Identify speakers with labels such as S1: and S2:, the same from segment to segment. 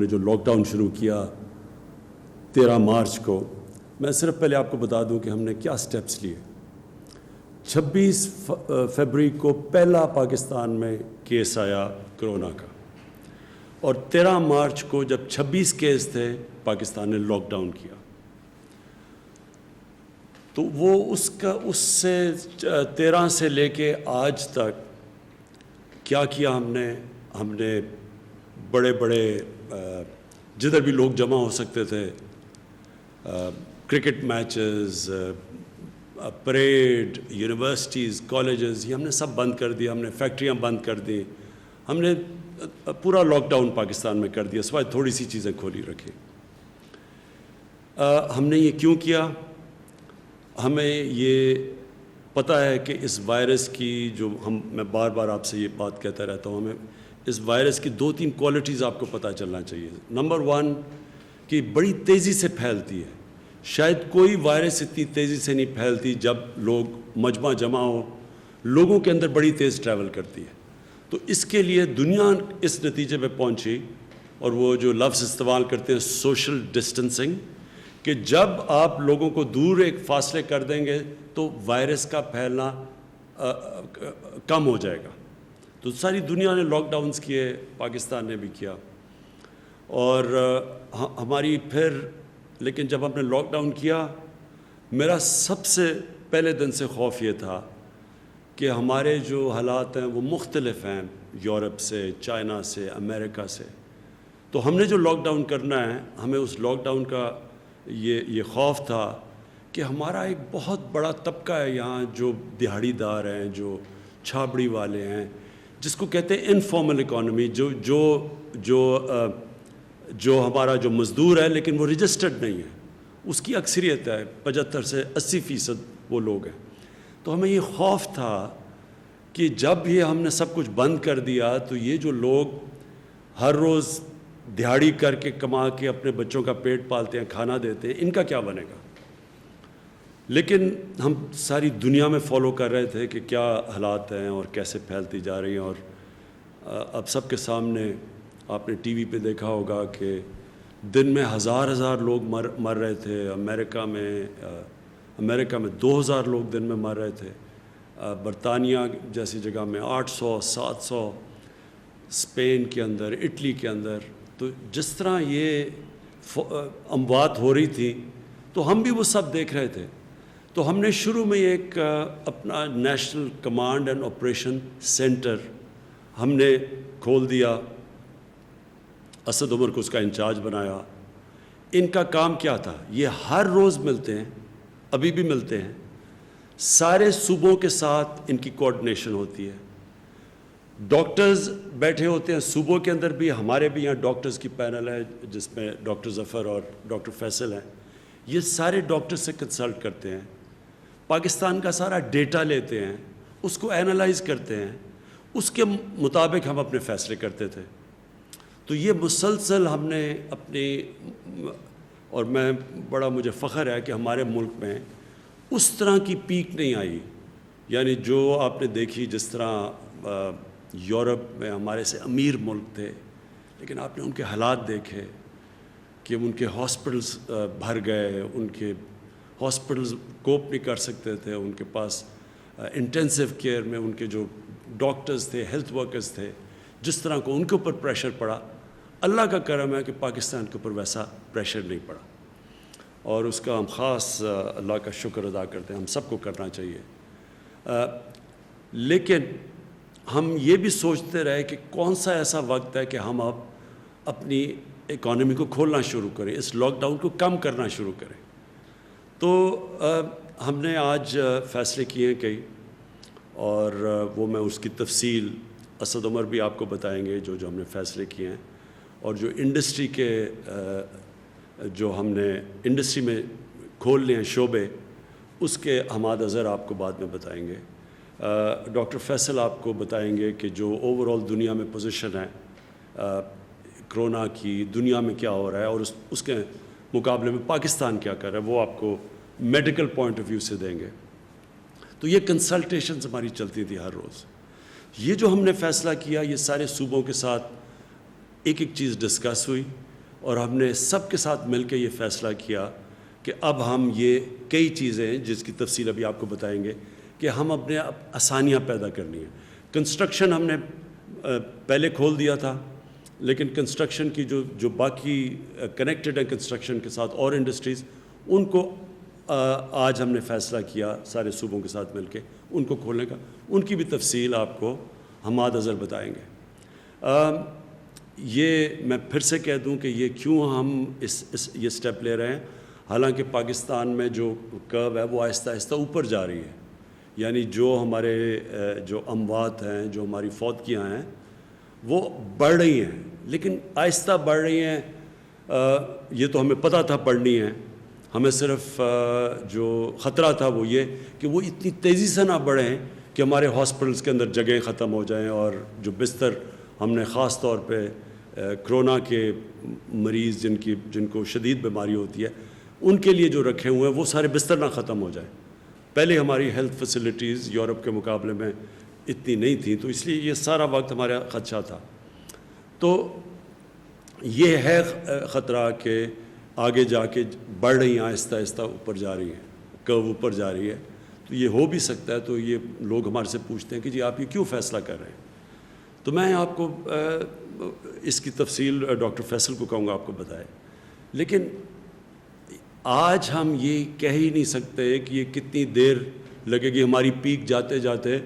S1: نے جو lock down شروع کیا 13 مارچ کو، میں صرف پہلے آپ کو بتا دوں کہ ہم نے کیا سٹیپس لیے۔ 26 فروری کو پہلا پاکستان میں کیس آیا کرونا کا، اور 13 مارچ کو جب 26 کیس تھے پاکستان نے لاک ڈاؤن کیا۔ تو وہ اس سے 13 سے لے کے آج تک کیا کیا ہم نے بڑے جدھر بھی لوگ جمع ہو سکتے تھے، cricket matches, parade, universities, colleges, یہ ہم نے سب بند کر دیا، ہم نے فیکٹریاں بند کر دی، ہم نے پورا لاک ڈاؤن پاکستان میں کر دیا، سوائے تھوڑی سی چیزیں کھولی رکھی۔ ہم نے یہ کیوں کیا؟ ہمیں یہ پتہ ہے کہ اس وائرس کی میں بار بار آپ سے یہ بات کہتا رہتا ہوں، ہمیں اس وائرس کی 2-3 کوالٹیز آپ کو پتہ چلنا چاہیے۔ نمبر 1 کہ بڑی تیزی سے پھیلتی ہے، شاید کوئی وائرس اتنی تیزی سے نہیں پھیلتی جب لوگ مجمع جمع ہو، لوگوں کے اندر بڑی تیز ٹریول کرتی ہے۔ تو اس کے لیے دنیا اس نتیجے پہ پہنچی، اور وہ جو لفظ استعمال کرتے ہیں سوشل ڈسٹنسنگ، کہ جب آپ لوگوں کو دور ایک فاصلے کر دیں گے تو وائرس کا پھیلنا کم ہو جائے گا۔ تو ساری دنیا نے لاک ڈاؤنز کیے، پاکستان نے بھی کیا، اور ہماری لیکن جب ہم نے لاک ڈاؤن کیا، میرا سب سے پہلے دن سے خوف یہ تھا کہ ہمارے جو حالات ہیں وہ مختلف ہیں یورپ سے، چائنا سے، امریکہ سے۔ تو ہم نے جو لاک ڈاؤن کرنا ہے، ہمیں اس لاک ڈاؤن کا یہ خوف تھا کہ ہمارا ایک بہت بڑا طبقہ ہے یہاں جو دہاڑی دار ہیں، جو چھابڑی والے ہیں، جس کو کہتے ہیں انفارمل اکانومی، جو ہمارا جو مزدور ہے لیکن وہ رجسٹرڈ نہیں ہے، اس کی اکثریت ہے، 75 سے 80% وہ لوگ ہیں۔ تو ہمیں یہ خوف تھا کہ جب یہ ہم نے سب کچھ بند کر دیا تو یہ جو لوگ ہر روز دہاڑی کر کے کما کے اپنے بچوں کا پیٹ پالتے ہیں، کھانا دیتے ہیں، ان کا کیا بنے گا؟ لیکن ہم ساری دنیا میں فالو کر رہے تھے کہ کیا حالات ہیں اور کیسے پھیلتی جا رہی ہیں، اور اب سب کے سامنے آپ نے ٹی وی پہ دیکھا ہوگا کہ دن میں ہزار لوگ مر رہے تھے۔ امریکہ میں 2000 لوگ دن میں مر رہے تھے، برطانیہ جیسی جگہ میں 800 700، اسپین کے اندر، اٹلی کے اندر۔ تو جس طرح یہ اموات ہو رہی تھی تو ہم بھی وہ سب دیکھ رہے تھے۔ تو ہم نے شروع میں ایک اپنا national command and operation centre ہم نے کھول دیا، اسد عمر کو اس کا انچارج بنایا۔ ان کا کام کیا تھا؟ یہ ہر روز ملتے ہیں، ابھی بھی ملتے ہیں، سارے صوبوں کے ساتھ ان کی کوآرڈینیشن ہوتی ہے، ڈاکٹرز بیٹھے ہوتے ہیں صوبوں کے اندر بھی، ہمارے بھی یہاں ڈاکٹرز کی پینل ہے جس میں ڈاکٹر ظفر اور ڈاکٹر فیصل ہیں، یہ سارے ڈاکٹر سے کنسلٹ کرتے ہیں، پاکستان کا سارا ڈیٹا لیتے ہیں، اس کو اینالائز کرتے ہیں، اس کے مطابق ہم اپنے فیصلے کرتے تھے۔ تو یہ مسلسل ہم نے اور مجھے فخر ہے کہ ہمارے ملک میں اس طرح کی پیک نہیں آئی، یعنی جو آپ نے دیکھی جس طرح یورپ میں ہمارے سے امیر ملک تھے، لیکن آپ نے ان کے حالات دیکھے کہ ان کے ہاسپٹلز بھر گئے، ان کے ہاسپٹلز کوپ نہیں کر سکتے تھے، ان کے پاس انٹینسیو کیئر میں ان کے جو ڈاکٹرز تھے، ہیلتھ ورکرز تھے، جس طرح کو ان کے اوپر پریشر پڑا۔ اللہ کا کرم ہے کہ پاکستان کے اوپر ویسا پریشر نہیں پڑا، اور اس کا ہم خاص اللہ کا شکر ادا کرتے ہیں، ہم سب کو کرنا چاہیے۔ لیکن ہم یہ بھی سوچتے رہے کہ کون سا ایسا وقت ہے کہ ہم اب اپنی اکانومی کو کھولنا شروع کریں، اس لاک ڈاؤن کو کم کرنا شروع کریں۔ تو ہم نے آج فیصلے کیے ہیں کئی، اور وہ میں اس کی تفصیل اسد عمر بھی آپ کو بتائیں گے جو ہم نے فیصلے کیے ہیں، اور جو انڈسٹری کے جو ہم نے انڈسٹری میں کھول لیے ہیں شعبے، اس کے ہماد نظر آپ کو بعد میں بتائیں گے۔ ڈاکٹر فیصل آپ کو بتائیں گے کہ جو اوور آل دنیا میں پوزیشن ہے کرونا کی، دنیا میں کیا ہو رہا ہے، اور اس کے مقابلے میں پاکستان کیا کر رہا ہے، وہ آپ کو میڈیکل پوائنٹ آف ویو سے دیں گے۔ تو یہ کنسلٹیشنز ہماری چلتی تھی ہر روز۔ یہ جو ہم نے فیصلہ کیا، یہ سارے صوبوں کے ساتھ ایک ایک چیز ڈسکس ہوئی اور ہم نے سب کے ساتھ مل کے یہ فیصلہ کیا کہ اب ہم یہ کئی چیزیں جس کی تفصیل ابھی آپ کو بتائیں گے کہ ہم اپنے آسانیاں پیدا کرنی ہیں. کنسٹرکشن ہم نے پہلے کھول دیا تھا، لیکن کنسٹرکشن کی جو باقی کنیکٹڈ ہیں کنسٹرکشن کے ساتھ اور انڈسٹریز، ان کو آج ہم نے فیصلہ کیا سارے صوبوں کے ساتھ مل کے ان کو کھولنے کا. ان کی بھی تفصیل آپ کو حماد اظہر بتائیں گے. یہ میں پھر سے کہہ دوں کہ یہ کیوں ہم یہ سٹیپ لے رہے ہیں، حالانکہ پاکستان میں جو کرو ہے وہ آہستہ آہستہ اوپر جا رہی ہے. یعنی جو ہمارے جو اموات ہیں، جو ہماری فوتگیاں ہیں، وہ بڑھ رہی ہیں، لیکن آہستہ بڑھ رہی ہیں. یہ تو ہمیں پتہ تھا بڑھنی ہے. ہمیں صرف جو خطرہ تھا وہ یہ کہ وہ اتنی تیزی سے نہ بڑھیں کہ ہمارے ہاسپٹلس کے اندر جگہیں ختم ہو جائیں، اور جو بستر ہم نے خاص طور پہ کرونا کے مریض جن کو شدید بیماری ہوتی ہے ان کے لیے جو رکھے ہوئے ہیں وہ سارے بستر نہ ختم ہو جائیں. پہلے ہماری ہیلتھ فیسلٹیز یورپ کے مقابلے میں اتنی نہیں تھیں، تو اس لیے یہ سارا وقت ہمارا خدشہ تھا. تو یہ ہے خطرہ کہ آگے جا کے بڑھ رہی ہیں، آہستہ آہستہ اوپر جا رہی ہیں، کرو اوپر جا رہی ہے. تو یہ ہو بھی سکتا ہے. تو یہ لوگ ہمارے سے پوچھتے ہیں کہ جی آپ یہ کیوں فیصلہ کر رہے ہیں. تو میں آپ کو اس کی تفصیل ڈاکٹر فیصل کو کہوں گا آپ کو بتائے. لیکن آج ہم یہ کہہ ہی نہیں سکتے کہ یہ کتنی دیر لگے گی. ہماری پیک جاتے جاتے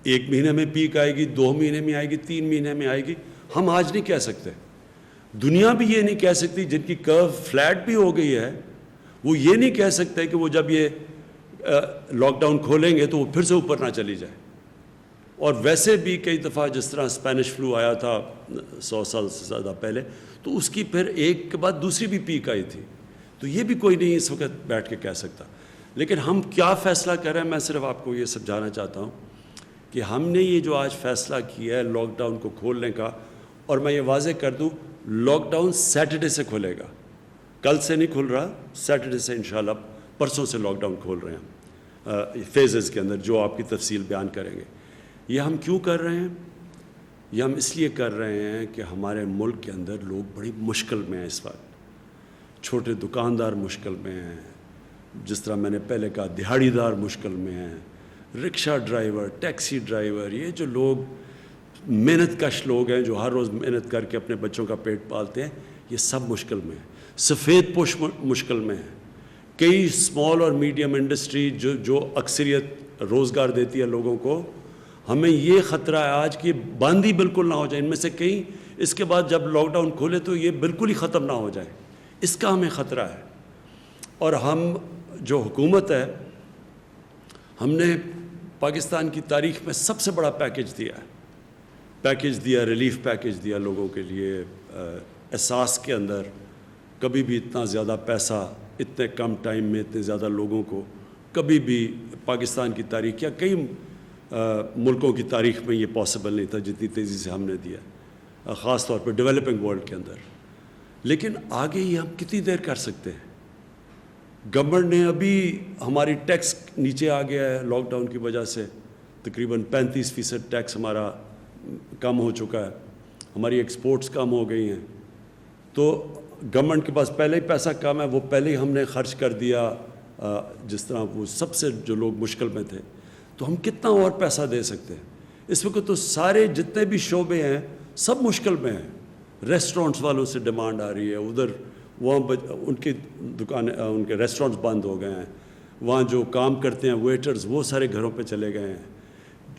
S1: 1 مہینے میں پیک آئے گی، 2 مہینے میں آئے گی، 3 مہینے میں آئے گی، ہم آج نہیں کہہ سکتے. دنیا بھی یہ نہیں کہہ سکتی. جن کی کرو فلیٹ بھی ہو گئی ہے وہ یہ نہیں کہہ سکتے کہ وہ جب یہ لاک ڈاؤن کھولیں گے تو وہ پھر سے اوپر نہ چلی جائے. اور ویسے بھی کئی دفعہ جس طرح اسپینش فلو آیا تھا 100 سال سے زیادہ پہلے، تو اس کی پھر ایک کے بعد دوسری بھی پیک آئی تھی. تو یہ بھی کوئی نہیں اس وقت بیٹھ کے کہہ سکتا. لیکن ہم کیا فیصلہ کر رہے ہیں، میں صرف آپ کو یہ سمجھانا چاہتا ہوں کہ ہم نے یہ جو آج فیصلہ کیا ہے لاک ڈاؤن کو کھولنے کا، اور میں یہ واضح کر دوں لاک ڈاؤن سیٹرڈے سے کھلے گا، کل سے نہیں کھل رہا، سیٹرڈے سے انشاءاللہ پرسوں سے لاک ڈاؤن کھول رہے ہیں فیزز کے اندر، جو آپ کی تفصیل بیان کریں گے. یہ ہم کیوں کر رہے ہیں؟ یہ ہم اس لیے کر رہے ہیں کہ ہمارے ملک کے اندر لوگ بڑی مشکل میں ہیں اس وقت. چھوٹے دکاندار مشکل میں ہیں، جس طرح میں نے پہلے کہا دہاڑی دار مشکل میں ہیں، رکشہ ڈرائیور، ٹیکسی ڈرائیور، یہ جو لوگ محنت کش لوگ ہیں جو ہر روز محنت کر کے اپنے بچوں کا پیٹ پالتے ہیں، یہ سب مشکل میں ہیں. سفید پوش مشکل میں ہیں. کئی اسمال اور میڈیم انڈسٹری جو اکثریت روزگار دیتی ہے لوگوں کو، ہمیں یہ خطرہ ہے آج کہ بند ہی بالکل نہ ہو جائے. ان میں سے کئی اس کے بعد جب لاک ڈاؤن کھولے تو یہ بالکل ہی ختم نہ ہو جائے، اس کا ہمیں خطرہ ہے. اور ہم جو حکومت ہے، ہم نے پاکستان کی تاریخ میں سب سے بڑا پیکیج دیا، ریلیف پیکیج دیا لوگوں کے لیے. احساس کے اندر کبھی بھی اتنا زیادہ پیسہ اتنے کم ٹائم میں اتنے زیادہ لوگوں کو کبھی بھی پاکستان کی تاریخ یا کئی ملکوں کی تاریخ میں یہ پاسبل نہیں تھا جتنی تیزی سے ہم نے دیا، خاص طور پہ ڈیولپنگ ورلڈ کے اندر. لیکن آگے یہ ہم کتنی دیر کر سکتے ہیں؟ گورنمنٹ نے ابھی ہماری ٹیکس نیچے آ گیا ہے لاک ڈاؤن کی وجہ سے، تقریباً 35% ٹیکس ہمارا کم ہو چکا ہے، ہماری ایکسپورٹس کم ہو گئی ہیں. تو گورنمنٹ کے پاس پہلے ہی پیسہ کم ہے، وہ پہلے ہی ہم نے خرچ کر دیا. جس طرح وہ سب سے جو لوگ مشکل میں تھے، تو ہم کتنا اور پیسہ دے سکتے ہیں؟ اس وقت تو سارے جتنے بھی شعبے ہیں سب مشکل میں ہیں. ریسٹورنٹس والوں سے ڈیمانڈ آ رہی ہے، ادھر وہاں ان کی دکانیں، ان کے ریسٹورنٹس بند ہو گئے ہیں. وہاں جو کام کرتے ہیں ویٹرز، وہ سارے گھروں پہ چلے گئے ہیں.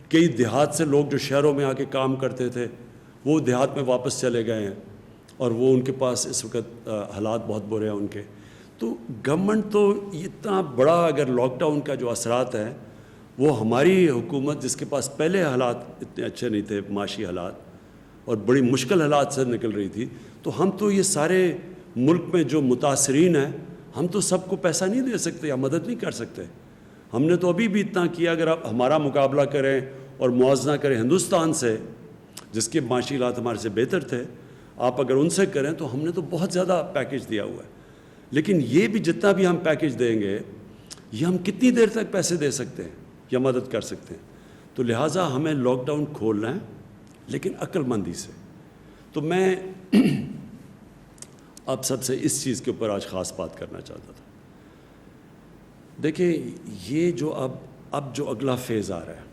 S1: کئی دیہات سے لوگ جو شہروں میں آ کے کام کرتے تھے وہ دیہات میں واپس چلے گئے ہیں، اور وہ ان کے پاس اس وقت حالات بہت برے ہیں ان کے. تو گورنمنٹ تو اتنا بڑا، اگر لاک ڈاؤن کا جو اثرات ہیں وہ ہماری حکومت جس کے پاس پہلے حالات اتنے اچھے نہیں تھے، معاشی حالات، اور بڑی مشکل حالات سے نکل رہی تھی، تو ہم تو یہ سارے ملک میں جو متاثرین ہیں ہم تو سب کو پیسہ نہیں دے سکتے یا مدد نہیں کر سکتے. ہم نے تو ابھی بھی اتنا کیا. اگر آپ ہمارا مقابلہ کریں اور موازنہ کریں ہندوستان سے، جس کے معاشی حالات ہمارے سے بہتر تھے، آپ اگر ان سے کریں تو ہم نے تو بہت زیادہ پیکیج دیا ہوا ہے. لیکن یہ بھی جتنا بھی ہم پیکیج دیں گے، یہ ہم کتنی دیر تک پیسے دے سکتے ہیں یا مدد کر سکتے ہیں؟ تو لہٰذا ہمیں لاک ڈاؤن کھولنا ہے، لیکن عقل مندی سے. تو میں آپ سب سے اس چیز کے اوپر آج خاص بات کرنا چاہتا تھا. دیکھیں یہ جو اب جو اگلا فیز آ رہا ہے،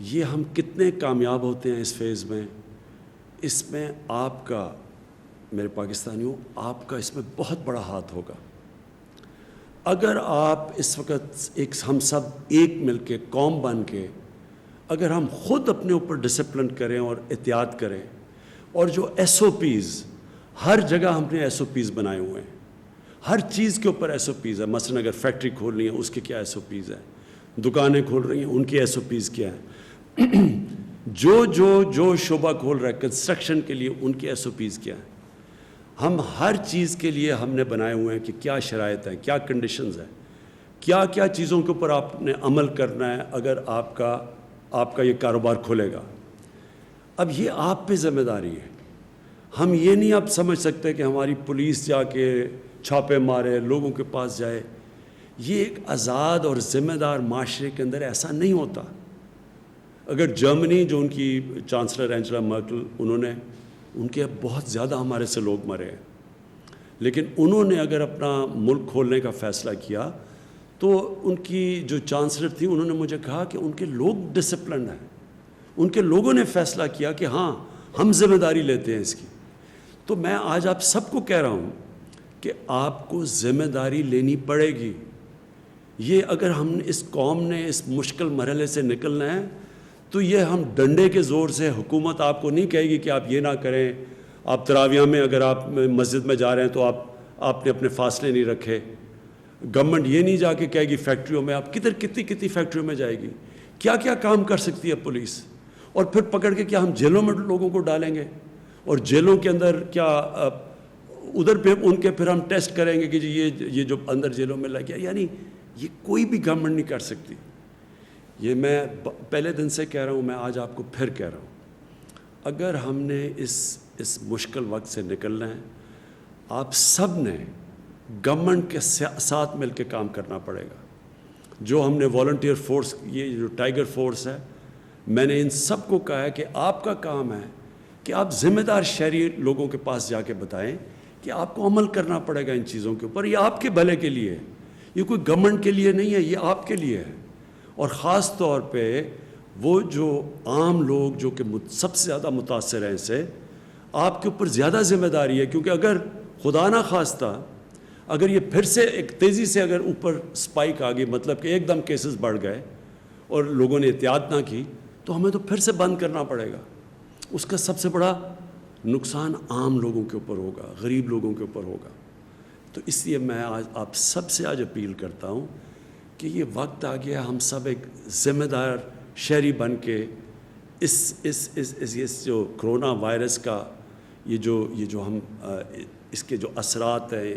S1: یہ ہم کتنے کامیاب ہوتے ہیں اس فیز میں، اس میں آپ کا، میرے پاکستانیوں، آپ کا اس میں بہت بڑا ہاتھ ہوگا. اگر آپ اس وقت ہم سب ایک مل کے قوم بن کے اگر ہم خود اپنے اوپر ڈسپلن کریں اور احتیاط کریں، اور جو ایس او پیز، ہر جگہ ہم نے ایس او پیز بنائے ہوئے ہیں، ہر چیز کے اوپر ایس او پیز ہے. مثلا اگر فیکٹری کھول رہی ہیں اس کے کیا ایس او پیز ہیں، دکانیں کھول رہی ہیں ان کی ایس او پیز کیا ہیں، جو شعبہ کھول رہا ہے کنسٹرکشن کے لیے ان کی ایس او پیز کیا ہیں. ہم ہر چیز کے لیے ہم نے بنائے ہوئے ہیں کہ کیا شرائط ہیں، کیا کنڈیشنز ہیں، کیا کیا چیزوں کے اوپر آپ نے عمل کرنا ہے اگر آپ کا یہ کاروبار کھلے گا. اب یہ آپ پہ ذمہ داری ہے. ہم یہ نہیں آپ سمجھ سکتے کہ ہماری پولیس جا کے چھاپے مارے، لوگوں کے پاس جائے. یہ ایک آزاد اور ذمہ دار معاشرے کے اندر ایسا نہیں ہوتا. اگر جرمنی، جو ان کی چانسلر اینجلا مرکل، ان کے بہت زیادہ ہمارے سے لوگ مرے ہیں، لیکن انہوں نے اگر اپنا ملک کھولنے کا فیصلہ کیا تو ان کی جو چانسلر تھی انہوں نے مجھے کہا کہ ان کے لوگ ڈسپلنڈ ہیں، ان کے لوگوں نے فیصلہ کیا کہ ہاں ہم ذمہ داری لیتے ہیں اس کی. تو میں آج آپ سب کو کہہ رہا ہوں کہ آپ کو ذمہ داری لینی پڑے گی. یہ اگر ہم اس قوم نے اس مشکل مرحلے سے نکلنا ہے تو یہ ہم ڈنڈے کے زور سے، حکومت آپ کو نہیں کہے گی کہ آپ یہ نہ کریں. آپ تراویح میں اگر آپ مسجد میں جا رہے ہیں تو آپ نے اپنے فاصلے نہیں رکھے. گورنمنٹ یہ نہیں جا کے کہے گی فیکٹریوں میں، آپ کتنی فیکٹریوں میں جائے گی، کیا کیا کام کر سکتی ہے پولیس. اور پھر پکڑ کے کیا ہم جیلوں میں لوگوں کو ڈالیں گے، اور جیلوں کے اندر کیا ادھر پہ ان کے پھر ہم ٹیسٹ کریں گے کہ جی یہ جو اندر جیلوں میں لگ گیا. یعنی یہ کوئی بھی گورنمنٹ نہیں کر سکتی. یہ میں پہلے دن سے کہہ رہا ہوں، میں آج آپ کو پھر کہہ رہا ہوں، اگر ہم نے اس مشکل وقت سے نکلنا ہے، آپ سب نے گورنمنٹ کے ساتھ مل کے کام کرنا پڑے گا. جو ہم نے والنٹیئر فورس، یہ جو ٹائیگر فورس ہے، میں نے ان سب کو کہا ہے کہ آپ کا کام ہے کہ آپ ذمہ دار شہری لوگوں کے پاس جا کے بتائیں کہ آپ کو عمل کرنا پڑے گا ان چیزوں کے اوپر. یہ آپ کے بھلے کے لیے ہے، یہ کوئی گورنمنٹ کے لیے نہیں ہے، یہ آپ کے لیے ہے. اور خاص طور پہ وہ جو عام لوگ جو کہ سب سے زیادہ متاثر ہیں، اس سے آپ کے اوپر زیادہ ذمہ داری ہے. کیونکہ اگر خدا نہ خواستہ اگر یہ پھر سے ایک تیزی سے اگر اوپر سپائک آ گئی، مطلب کہ ایک دم کیسز بڑھ گئے اور لوگوں نے احتیاط نہ کی، تو ہمیں تو پھر سے بند کرنا پڑے گا. اس کا سب سے بڑا نقصان عام لوگوں کے اوپر ہوگا، غریب لوگوں کے اوپر ہوگا. تو اس لیے میں آج آپ سب سے اپیل کرتا ہوں کہ یہ وقت آ گیا ہم سب ایک ذمہ دار شہری بن کے اس جو کرونا وائرس کا یہ جو ہم اس کے جو اثرات ہیں،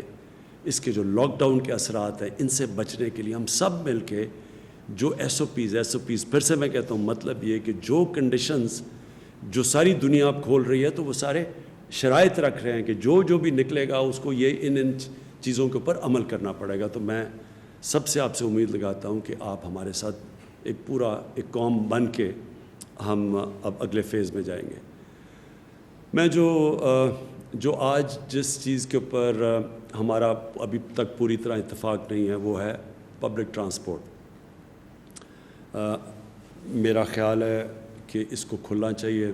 S1: اس کے جو لاک ڈاؤن کے اثرات ہیں، ان سے بچنے کے لیے ہم سب مل کے جو ایس او پیز پھر سے میں کہتا ہوں، مطلب یہ کہ جو کنڈیشنز جو ساری دنیا اب کھول رہی ہے تو وہ سارے شرائط رکھ رہے ہیں کہ جو بھی نکلے گا اس کو یہ ان چیزوں کے اوپر عمل کرنا پڑے گا. تو میں سب سے آپ سے امید لگاتا ہوں کہ آپ ہمارے ساتھ ایک قوم بن کے ہم اب اگلے فیز میں جائیں گے. میں جو آج جس چیز کے اوپر ہمارا ابھی تک پوری طرح اتفاق نہیں ہے وہ ہے پبلک ٹرانسپورٹ. میرا خیال ہے کہ اس کو کھلنا چاہیے،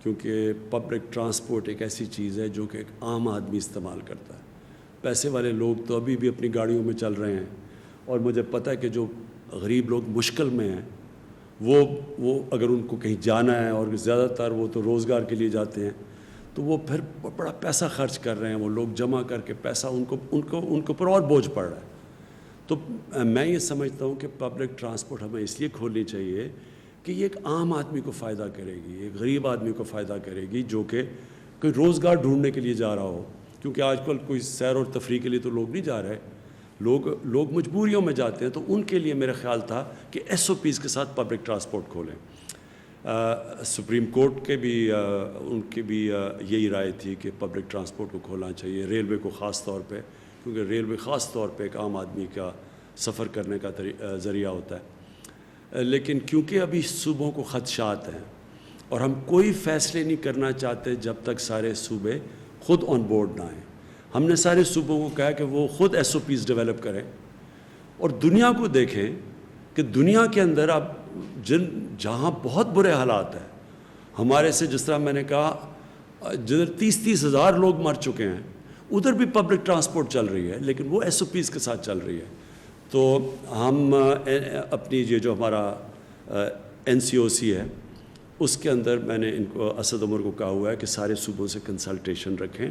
S1: کیونکہ پبلک ٹرانسپورٹ ایک ایسی چیز ہے جو کہ ایک عام آدمی استعمال کرتا ہے. پیسے والے لوگ تو ابھی بھی اپنی گاڑیوں میں چل رہے ہیں، اور مجھے پتہ ہے کہ جو غریب لوگ مشکل میں ہیں وہ اگر ان کو کہیں جانا ہے، اور زیادہ تر وہ تو روزگار کے لیے جاتے ہیں، تو وہ پھر بڑا پیسہ خرچ کر رہے ہیں. وہ لوگ جمع کر کے پیسہ ان کے اوپر اور بوجھ پڑ رہا ہے. تو میں یہ سمجھتا ہوں کہ پبلک ٹرانسپورٹ ہمیں اس لیے کھولنی چاہیے کہ یہ ایک عام آدمی کو فائدہ کرے گی، ایک غریب آدمی کو فائدہ کرے گی جو کہ کوئی روزگار ڈھونڈنے کے لیے جا رہا ہو. کیونکہ آج کل کوئی سیر اور تفریح کے لیے تو لوگ نہیں جا رہے، لوگ مجبوریوں میں جاتے ہیں. تو ان کے لیے میرا خیال تھا کہ ایس او پیز کے ساتھ پبلک ٹرانسپورٹ کھولیں. سپریم کورٹ کے بھی ان کی بھی یہی رائے تھی کہ پبلک ٹرانسپورٹ کو کھولنا چاہیے، ریلوے کو خاص طور پہ، کیونکہ ریلوے خاص طور پہ ایک عام آدمی کا سفر کرنے کا ذریعہ ہوتا ہے. لیکن کیونکہ ابھی صوبوں کو خدشات ہیں اور ہم کوئی فیصلے نہیں کرنا چاہتے جب تک سارے صوبے خود آن بورڈ نہ آئیں. ہم نے سارے صوبوں کو کہا کہ وہ خود SOPs ڈیولپ کریں اور دنیا کو دیکھیں کہ دنیا کے اندر اب جہاں بہت برے حالات ہیں ہمارے سے، جس طرح میں نے کہا جدھر 30 ہزار لوگ مر چکے ہیں، ادھر بھی پبلک ٹرانسپورٹ چل رہی ہے لیکن وہ SOPs کے ساتھ چل رہی ہے. تو ہم اپنی یہ جو ہمارا NCOC ہے اس کے اندر میں نے ان کو اسد عمر کو کہا ہوا ہے کہ سارے صوبوں سے کنسلٹیشن رکھیں،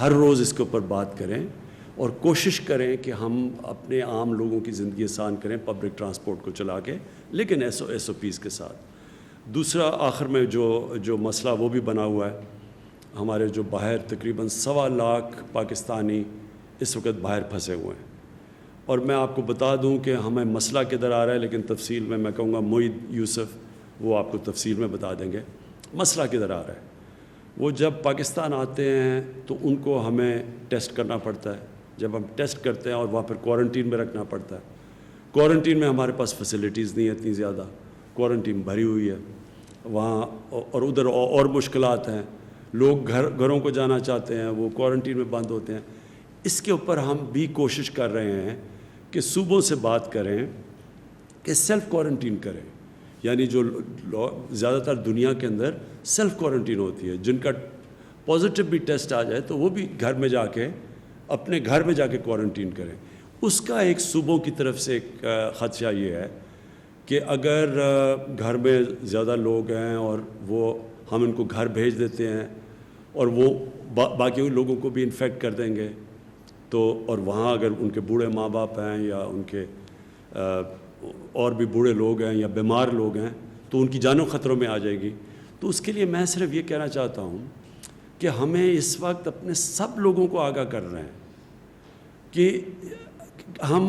S1: ہر روز اس کے اوپر بات کریں اور کوشش کریں کہ ہم اپنے عام لوگوں کی زندگی آسان کریں پبلک ٹرانسپورٹ کو چلا کے، لیکن SOPs کے ساتھ. دوسرا آخر میں جو مسئلہ وہ بھی بنا ہوا ہے، ہمارے جو باہر تقریباً 1.25 لاکھ پاکستانی اس وقت باہر پھنسے ہوئے ہیں. اور میں آپ کو بتا دوں کہ ہمیں مسئلہ کدھر آ رہا ہے، لیکن تفصیل میں کہوں گا معید یوسف وہ آپ کو تفصیل میں بتا دیں گے مسئلہ کدھر آ رہا ہے. وہ جب پاکستان آتے ہیں تو ان کو ہمیں ٹیسٹ کرنا پڑتا ہے. جب ہم ٹیسٹ کرتے ہیں اور وہاں پھر کوارنٹین میں رکھنا پڑتا ہے. کوارنٹین میں ہمارے پاس فیسلٹیز نہیں ہیں اتنی زیادہ، کوارنٹین بھری ہوئی ہے وہاں، اور ادھر اور مشکلات ہیں. لوگ گھروں کو جانا چاہتے ہیں، وہ کوارنٹین میں بند ہوتے ہیں. اس کے اوپر ہم بھی کوشش کر رہے ہیں کہ صوبوں سے بات کریں کہ سیلف کوارنٹین کریں. یعنی جو زیادہ تر دنیا کے اندر سیلف کوارنٹین ہوتی ہے، جن کا پازیٹیو بھی ٹیسٹ آ جائے تو وہ بھی گھر میں جا کے اپنے گھر میں جا کے کوارنٹین کریں. اس کا ایک صوبوں کی طرف سے ایک خدشہ یہ ہے کہ اگر گھر میں زیادہ لوگ ہیں اور وہ ہم ان کو گھر بھیج دیتے ہیں اور وہ باقی لوگوں کو بھی انفیکٹ کر دیں گے تو، اور وہاں اگر ان کے بوڑھے ماں باپ ہیں یا ان کے اور بھی بوڑھے لوگ ہیں یا بیمار لوگ ہیں تو ان کی جانوں خطروں میں آ جائے گی. تو اس کے لیے میں صرف یہ کہنا چاہتا ہوں کہ ہمیں اس وقت اپنے سب لوگوں کو آگاہ کر رہے ہیں کہ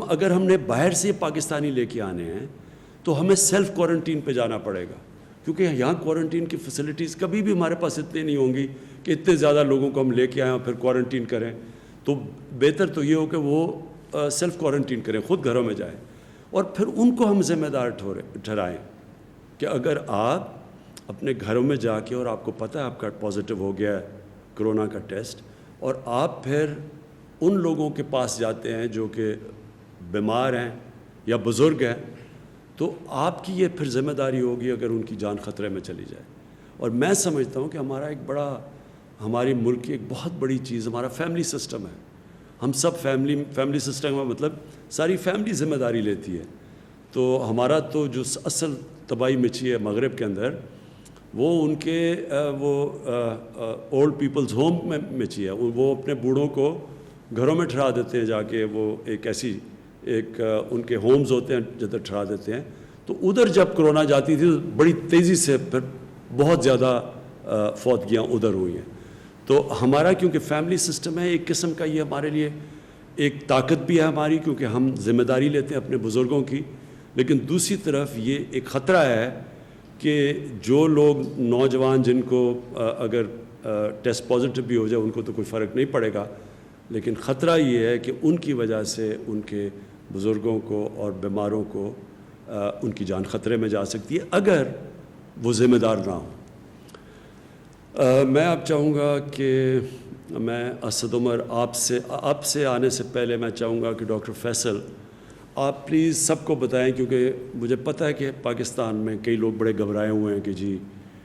S1: اگر ہم نے باہر سے پاکستانی لے کے آنے ہیں تو ہمیں سیلف کوارنٹین پہ جانا پڑے گا، کیونکہ یہاں کوارنٹین کی فیسلٹیز کبھی بھی ہمارے پاس اتنی نہیں ہوں گی کہ اتنے زیادہ لوگوں کو ہم لے کے آئیں اور پھر کوارنٹین کریں. تو بہتر تو یہ ہو کہ وہ سیلف کوارنٹین کریں، خود گھروں میں جائیں، اور پھر ان کو ہم ذمہ دار ٹھہرائیں کہ اگر آپ اپنے گھروں میں جا کے اور آپ کو پتہ ہے آپ کا پازیٹیو ہو گیا ہے کرونا کا ٹیسٹ، اور آپ پھر ان لوگوں کے پاس جاتے ہیں جو کہ بیمار ہیں یا بزرگ ہیں، تو آپ کی یہ پھر ذمہ داری ہوگی اگر ان کی جان خطرے میں چلی جائے. اور میں سمجھتا ہوں کہ ہماری ملک کی ایک بہت بڑی چیز ہمارا فیملی سسٹم ہے. ہم سب فیملی سسٹم میں مطلب ساری فیملی ذمہ داری لیتی ہے. تو ہمارا تو جو اصل تباہی مچی ہے مغرب کے اندر وہ ان کے اولڈ پیپلز ہوم میں مچی ہے. وہ اپنے بوڑھوں کو گھروں میں ٹھہرا دیتے ہیں جا کے، وہ ایک ان کے ہومز ہوتے ہیں جدھر ٹھہرا دیتے ہیں. تو ادھر جب کرونا جاتی تھی تو بڑی تیزی سے پھر بہت زیادہ فوتگیاں ادھر ہوئی ہیں. تو ہمارا کیونکہ فیملی سسٹم ہے ایک قسم کا، یہ ہمارے لیے ایک طاقت بھی ہے ہماری، کیونکہ ہم ذمہ داری لیتے ہیں اپنے بزرگوں کی. لیکن دوسری طرف یہ ایک خطرہ ہے کہ جو لوگ نوجوان جن کو اگر ٹیسٹ پازیٹیو بھی ہو جائے ان کو تو کوئی فرق نہیں پڑے گا، لیکن خطرہ یہ ہے کہ ان کی وجہ سے ان کے بزرگوں کو اور بیماروں کو ان کی جان خطرے میں جا سکتی ہے اگر وہ ذمہ دار نہ ہوں. میں اب چاہوں گا کہ میں اسد عمر آپ سے آنے سے پہلے میں چاہوں گا کہ ڈاکٹر فیصل آپ پلیز سب کو بتائیں، کیونکہ مجھے پتہ ہے کہ پاکستان میں کئی لوگ بڑے گھبرائے ہوئے ہیں کہ جی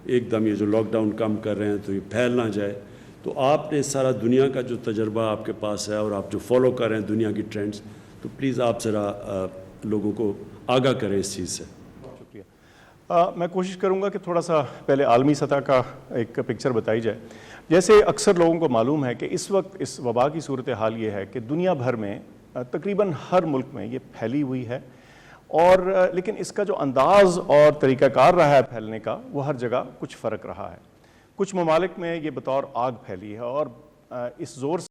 S1: ایک دم یہ جو لاک ڈاؤن کم کر رہے ہیں تو یہ پھیل نہ جائے. تو آپ نے سارا دنیا کا جو تجربہ آپ کے پاس ہے اور آپ جو فالو کر رہے ہیں دنیا کی ٹرینڈز، تو پلیز آپ ذرا لوگوں کو آگاہ کریں اس چیز سے.
S2: شکریہ. میں کوشش کروں گا کہ تھوڑا سا پہلے عالمی سطح کا ایک پکچر بتائی جائے. جیسے اکثر لوگوں کو معلوم ہے کہ اس وقت اس وبا کی صورتحال یہ ہے کہ دنیا بھر میں تقریباً ہر ملک میں یہ پھیلی ہوئی ہے، اور لیکن اس کا جو انداز اور طریقہ کار رہا ہے پھیلنے کا وہ ہر جگہ کچھ فرق رہا ہے. کچھ ممالک میں یہ بطور آگ پھیلی ہے اور اس زور سے